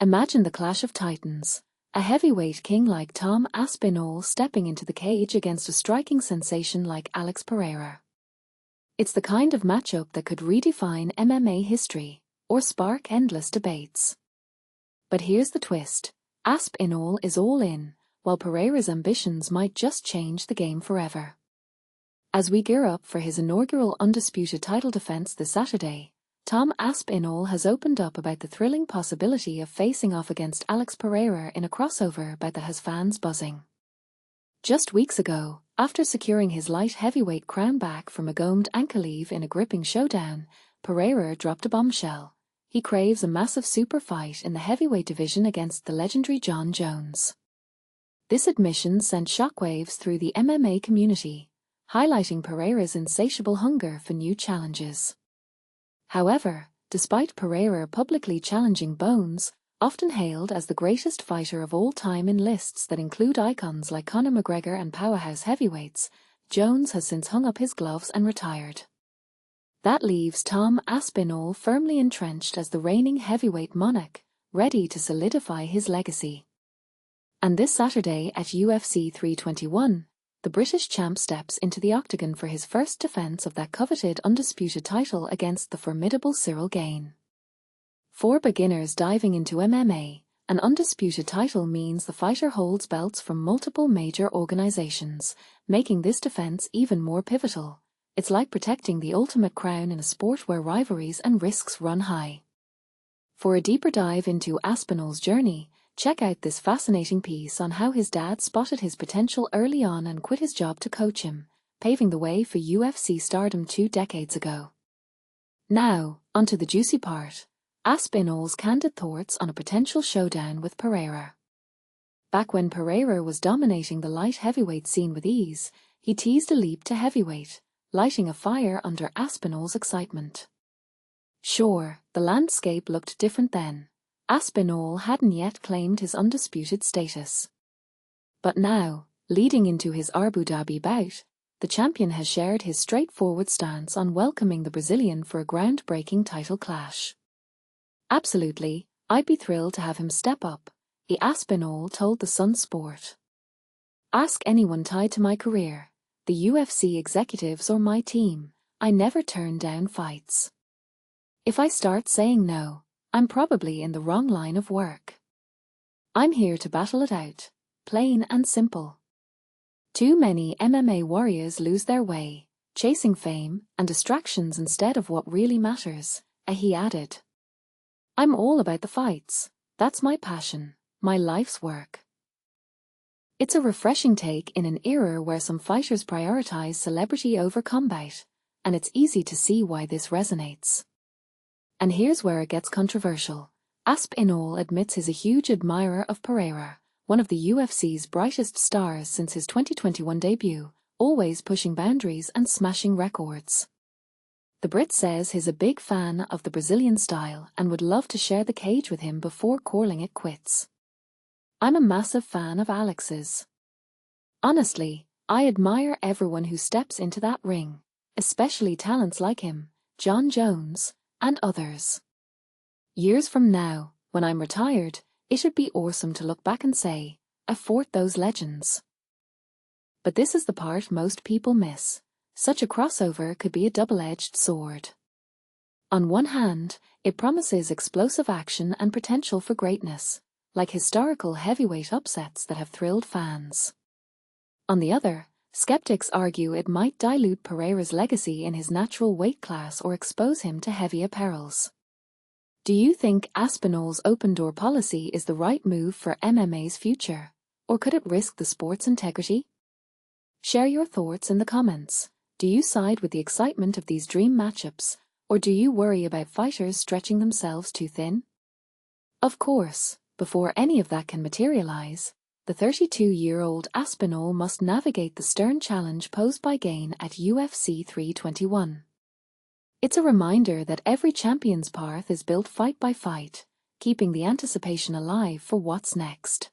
Imagine the clash of titans. A heavyweight king like Tom Aspinall stepping into the cage against a striking sensation like Alex Pereira. It's the kind of matchup that could redefine MMA history, or spark endless debates. But here's the twist. Aspinall is all in, while Pereira's ambitions might just change the game forever. As we gear up for his inaugural undisputed title defense this Saturday, Tom Aspinall has opened up about the thrilling possibility of facing off against Alex Pereira in a crossover bout that has fans buzzing. Just weeks ago, after securing his light heavyweight crown back from Magomedov Ankalaev in a gripping showdown, Pereira dropped a bombshell. He craves a massive super fight in the heavyweight division against the legendary Jon Jones. This admission sent shockwaves through the MMA community, highlighting Pereira's insatiable hunger for new challenges. However, despite Pereira publicly challenging Bones, often hailed as the greatest fighter of all time in lists that include icons like Conor McGregor and powerhouse heavyweights, Jones has since hung up his gloves and retired. That leaves Tom Aspinall firmly entrenched as the reigning heavyweight monarch, ready to solidify his legacy. And this Saturday at UFC 321, the British champ steps into the octagon for his first defense of that coveted undisputed title against the formidable Ciryl Gane. For beginners diving into MMA, an undisputed title means the fighter holds belts from multiple major organizations, making this defense even more pivotal. It's like protecting the ultimate crown in a sport where rivalries and risks run high. For a deeper dive into Aspinall's journey, check out this fascinating piece on how his dad spotted his potential early on and quit his job to coach him, paving the way for UFC stardom 2 decades ago. Now, onto the juicy part. Aspinall's candid thoughts on a potential showdown with Pereira. Back when Pereira was dominating the light heavyweight scene with ease, he teased a leap to heavyweight, lighting a fire under Aspinall's excitement. Sure, the landscape looked different then. Aspinall hadn't yet claimed his undisputed status. But now, leading into his Abu Dhabi bout, the champion has shared his straightforward stance on welcoming the Brazilian for a groundbreaking title clash. Absolutely, I'd be thrilled to have him step up, Aspinall told the Sun Sport. Ask anyone tied to my career, the UFC executives or my team, I never turn down fights. If I start saying no, I'm probably in the wrong line of work. I'm here to battle it out, plain and simple. Too many MMA warriors lose their way, chasing fame and distractions instead of what really matters, he added. I'm all about the fights, that's my passion, my life's work. It's a refreshing take in an era where some fighters prioritize celebrity over combat, and it's easy to see why this resonates. And here's where it gets controversial. Aspinall admits he's a huge admirer of Pereira, one of the UFC's brightest stars since his 2021 debut, always pushing boundaries and smashing records. The Brit says he's a big fan of the Brazilian style and would love to share the cage with him before calling it quits. I'm a massive fan of Alex's. Honestly, I admire everyone who steps into that ring, especially talents like him, Jon Jones, and others. Years from now, when I'm retired, it'd be awesome to look back and say, I fought those legends. But this is the part most people miss. Such a crossover could be a double-edged sword. On one hand, it promises explosive action and potential for greatness, like historical heavyweight upsets that have thrilled fans. On the other, skeptics argue it might dilute Pereira's legacy in his natural weight class or expose him to heavier perils. Do you think Aspinall's open-door policy is the right move for MMA's future, or could it risk the sport's integrity? Share your thoughts in the comments. Do you side with the excitement of these dream matchups, or do you worry about fighters stretching themselves too thin? Of course, before any of that can materialize, the 32-year-old Aspinall must navigate the stern challenge posed by Gane at UFC 321. It's a reminder that every champion's path is built fight by fight, keeping the anticipation alive for what's next.